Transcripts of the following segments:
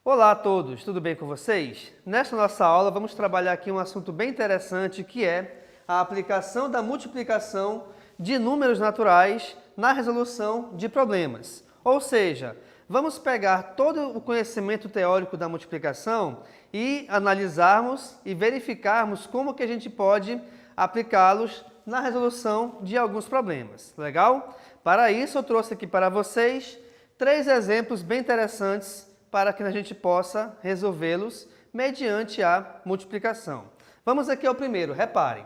Olá a todos, tudo bem com vocês? Nesta nossa aula vamos trabalhar aqui um assunto bem interessante que é a aplicação da multiplicação de números naturais na resolução de problemas. Ou seja, vamos pegar todo o conhecimento teórico da multiplicação e analisarmos e verificarmos como que a gente pode aplicá-los na resolução de alguns problemas. Legal? Para isso eu trouxe aqui para vocês 3 exemplos bem interessantes para que a gente possa resolvê-los mediante a multiplicação. Vamos aqui ao primeiro, reparem.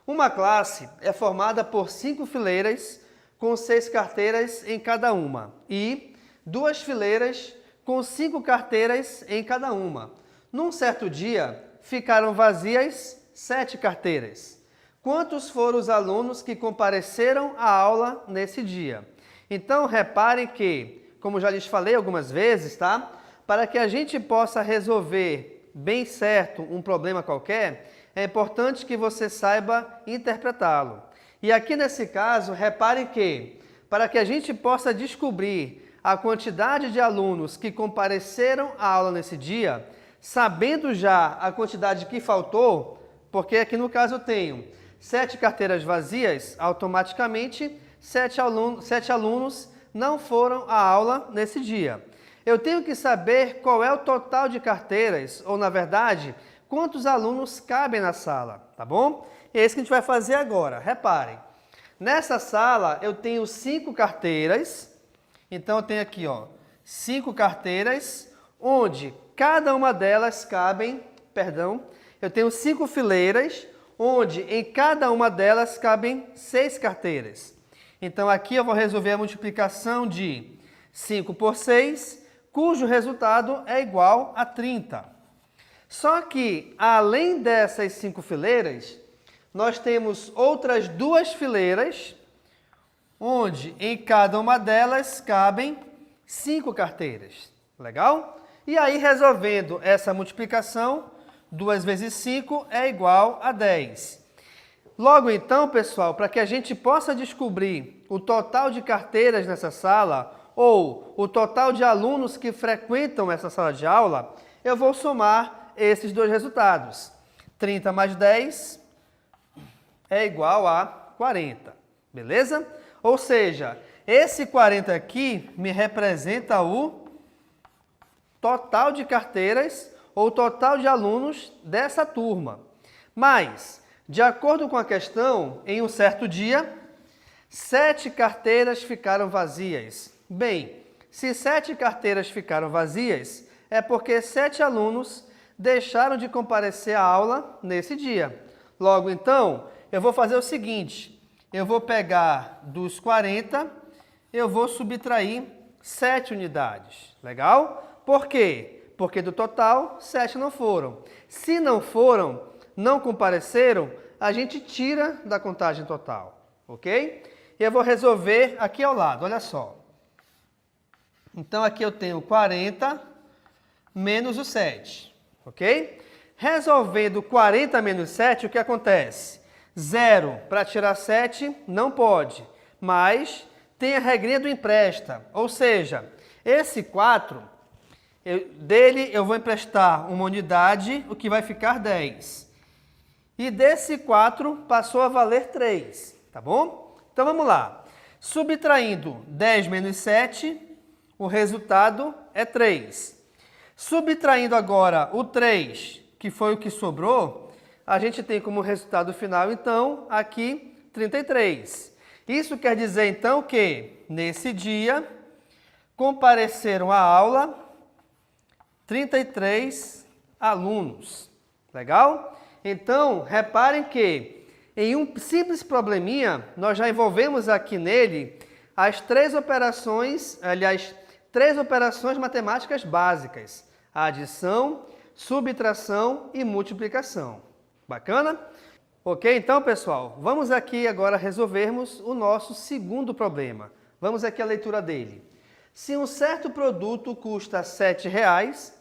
Uma classe é formada por 5 fileiras com 6 carteiras em cada uma e 2 fileiras com 5 carteiras em cada uma. Num certo dia, ficaram vazias 7 carteiras. Quantos foram os alunos que compareceram à aula nesse dia? Então, reparem que, como já lhes falei algumas vezes, tá? Para que a gente possa resolver bem certo um problema qualquer, é importante que você saiba interpretá-lo. E aqui nesse caso, reparem que, para que a gente possa descobrir a quantidade de alunos que compareceram à aula nesse dia, sabendo já a quantidade que faltou, porque aqui no caso eu tenho 7 carteiras vazias, automaticamente 7 alunos não foram à aula nesse dia. Eu tenho que saber qual é o total de carteiras, ou na verdade, quantos alunos cabem na sala, tá bom? E é isso que a gente vai fazer agora. Reparem, nessa sala eu tenho 5 carteiras, então eu tenho aqui, ó, 5 carteiras, onde cada uma delas eu tenho 5 fileiras, onde em cada uma delas cabem 6 carteiras. Então aqui eu vou resolver a multiplicação de 5 por 6, cujo resultado é igual a 30. Só que, além dessas 5 fileiras, nós temos outras 2 fileiras, onde em cada uma delas cabem 5 carteiras. Legal? E aí, resolvendo essa multiplicação, 2 vezes 5 é igual a 10. Logo então, pessoal, para que a gente possa descobrir o total de carteiras nessa sala, ou o total de alunos que frequentam essa sala de aula, eu vou somar esses dois resultados. 30 mais 10 é igual a 40, beleza? Ou seja, esse 40 aqui me representa o total de carteiras ou total de alunos dessa turma. Mas, de acordo com a questão, em um certo dia, 7 carteiras ficaram vazias. Bem, se 7 carteiras ficaram vazias, é porque 7 alunos deixaram de comparecer à aula nesse dia. Logo, então, eu vou fazer o seguinte, eu vou pegar dos 40, eu vou subtrair 7 unidades. Legal? Por quê? Porque do total, 7 não foram. Se não foram, não compareceram, a gente tira da contagem total, ok? E eu vou resolver aqui ao lado, olha só. Então, aqui eu tenho 40 menos o 7, ok? Resolvendo 40 menos 7, o que acontece? 0 para tirar 7 não pode, mas tem a regrinha do empresta, ou seja, esse 4, dele eu vou emprestar uma unidade, o que vai ficar 10. E desse 4 passou a valer 3, tá bom? Então, vamos lá. Subtraindo 10 menos 7... o resultado é 3. Subtraindo agora o 3, que foi o que sobrou, a gente tem como resultado final, então, aqui 33. Isso quer dizer, então, que nesse dia compareceram à aula 33 alunos. Legal? Então, reparem que em um simples probleminha, nós já envolvemos aqui nele as 3 operações, aliás, 3 operações matemáticas básicas: a adição, subtração e multiplicação. Bacana? Ok, então, pessoal, vamos aqui agora resolvermos o nosso segundo problema. Vamos aqui à leitura dele. Se um certo produto custa R$ 7,00,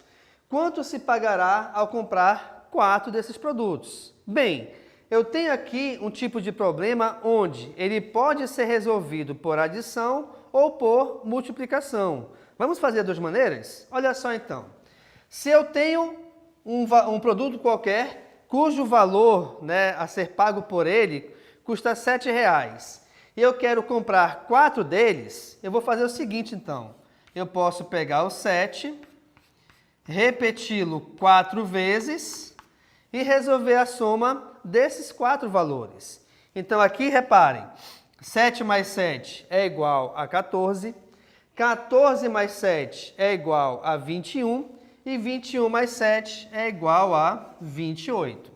quanto se pagará ao comprar 4 desses produtos? Bem, eu tenho aqui um tipo de problema onde ele pode ser resolvido por adição ou por multiplicação. Vamos fazer de 2 maneiras? Olha só então. Se eu tenho um produto qualquer, cujo valor, né, a ser pago por ele custa R$ 7,00, e eu quero comprar 4 deles, eu vou fazer o seguinte então. Eu posso pegar o 7, repeti-lo 4 vezes e resolver a soma desses 4 valores. Então aqui, reparem, 7 mais 7 é igual a 14, 14 mais 7 é igual a 21 e 21 mais 7 é igual a 28.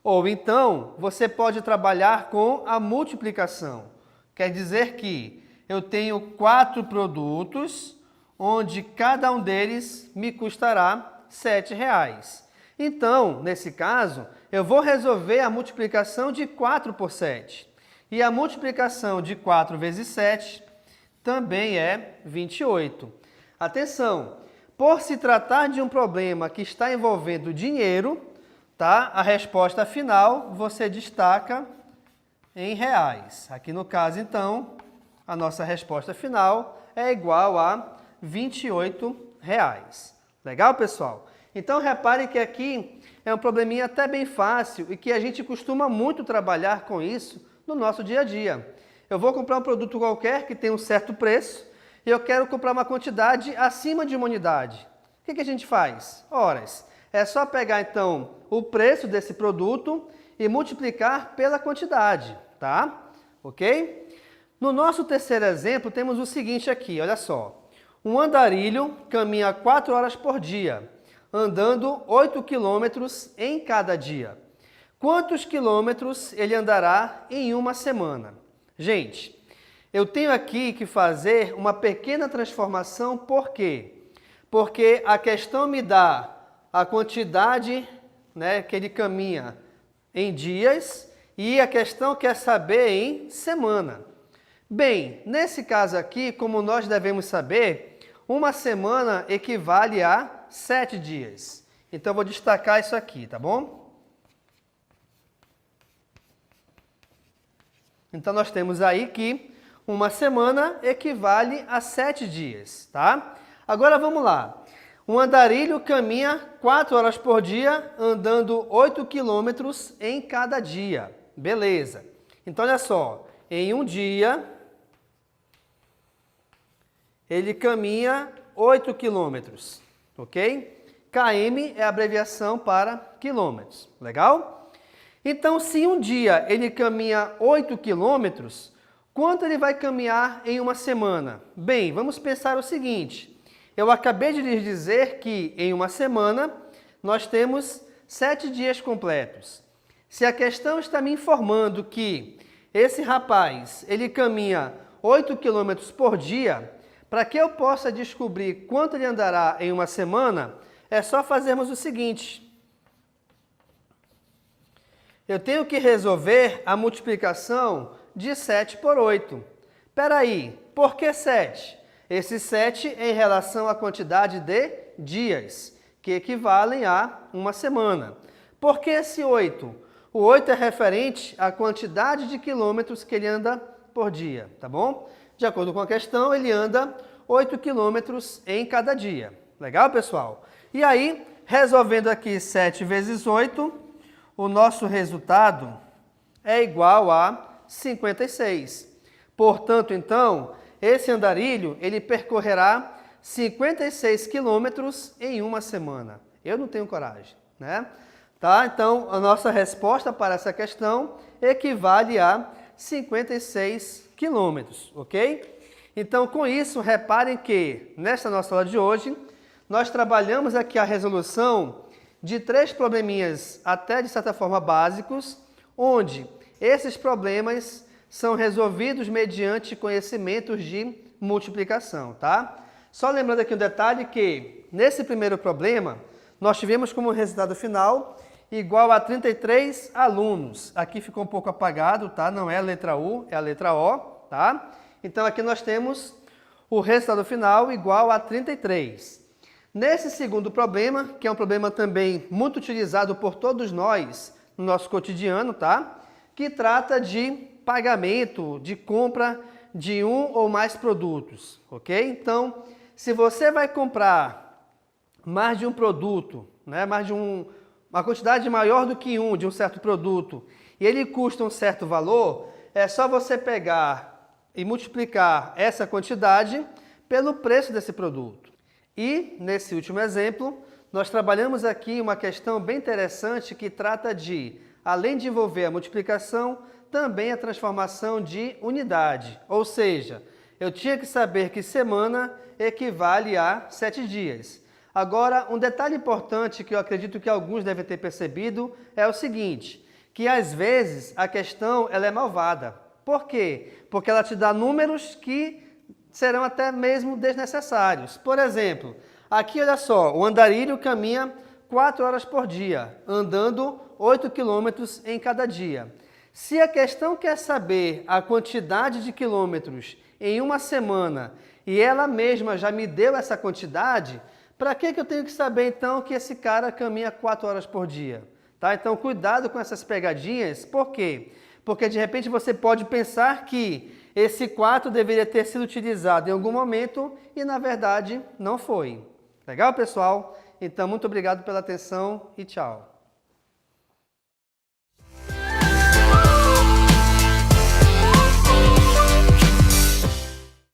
Ou então, você pode trabalhar com a multiplicação. Quer dizer que eu tenho 4 produtos, onde cada um deles me custará R$ 7,00. Então, nesse caso, eu vou resolver a multiplicação de 4 por 7. E a multiplicação de 4 vezes 7 também é 28. Atenção, por se tratar de um problema que está envolvendo dinheiro, tá? A resposta final você destaca em reais. Aqui no caso, então, a nossa resposta final é igual a R$ 28. Legal, pessoal? Então, reparem que aqui é um probleminha até bem fácil e que a gente costuma muito trabalhar com isso no nosso dia a dia. Eu vou comprar um produto qualquer que tem um certo preço e eu quero comprar uma quantidade acima de uma unidade. O que a gente faz? Horas. É só pegar, então, o preço desse produto e multiplicar pela quantidade, tá? Ok? No nosso terceiro exemplo, temos o seguinte aqui, olha só. Um andarilho caminha 4 horas por dia, andando 8 quilômetros em cada dia. Quantos quilômetros ele andará em uma semana? Gente, eu tenho aqui que fazer uma pequena transformação, por quê? Porque a questão me dá a quantidade, né, que ele caminha em dias e a questão quer saber em semana. Bem, nesse caso aqui, como nós devemos saber, uma semana equivale a 7 dias. Então, eu vou destacar isso aqui, tá bom? Então, nós temos aí que uma semana equivale a 7 dias, tá? Agora, vamos lá. Um andarilho caminha 4 horas por dia, andando 8 quilômetros em cada dia. Beleza. Então, olha só. Em um dia, ele caminha 8 quilômetros, ok? km é a abreviação para quilômetros. Legal? Então, se um dia ele caminha 8 quilômetros, quanto ele vai caminhar em uma semana? Bem, vamos pensar o seguinte. Eu acabei de lhes dizer que em uma semana nós temos 7 dias completos. Se a questão está me informando que esse rapaz ele caminha 8 quilômetros por dia, para que eu possa descobrir quanto ele andará em uma semana, é só fazermos o seguinte. Eu tenho que resolver a multiplicação de 7 por 8. Espera aí, por que 7? Esse 7 é em relação à quantidade de dias, que equivalem a uma semana. Por que esse 8? O 8 é referente à quantidade de quilômetros que ele anda por dia, tá bom? De acordo com a questão, ele anda 8 quilômetros em cada dia. Legal, pessoal? E aí, resolvendo aqui 7 vezes 8, o nosso resultado é igual a 56. Portanto, então, esse andarilho, ele percorrerá 56 quilômetros em uma semana. Eu não tenho coragem, né? Tá? Então, a nossa resposta para essa questão equivale a 56 quilômetros, ok? Então, com isso, reparem que, nesta nossa aula de hoje, nós trabalhamos aqui a resolução de 3 probleminhas até, de certa forma, básicos, onde esses problemas são resolvidos mediante conhecimentos de multiplicação, tá? Só lembrando aqui um detalhe que, nesse primeiro problema, nós tivemos como resultado final igual a 33 alunos. Aqui ficou um pouco apagado, tá? Não é a letra U, é a letra O, tá? Então, aqui nós temos o resultado final igual a 33. Nesse segundo problema, que é um problema também muito utilizado por todos nós no nosso cotidiano, tá? Que trata de pagamento, de compra de um ou mais produtos, ok? Então, se você vai comprar mais de um produto, né? Uma quantidade maior do que de um certo produto, e ele custa um certo valor, é só você pegar e multiplicar essa quantidade pelo preço desse produto. E, nesse último exemplo, nós trabalhamos aqui uma questão bem interessante que trata de, além de envolver a multiplicação, também a transformação de unidade. Ou seja, eu tinha que saber que semana equivale a 7 dias. Agora, um detalhe importante que eu acredito que alguns devem ter percebido é o seguinte, que às vezes a questão ela é malvada. Por quê? Porque ela te dá números que serão até mesmo desnecessários. Por exemplo, aqui olha só, o andarilho caminha 4 horas por dia, andando 8 quilômetros em cada dia. Se a questão quer saber a quantidade de quilômetros em uma semana e ela mesma já me deu essa quantidade, para que eu tenho que saber então que esse cara caminha 4 horas por dia? Tá? Então cuidado com essas pegadinhas, por quê? Porque de repente você pode pensar que esse 4 deveria ter sido utilizado em algum momento e na verdade não foi. Legal, pessoal? Então muito obrigado pela atenção e tchau.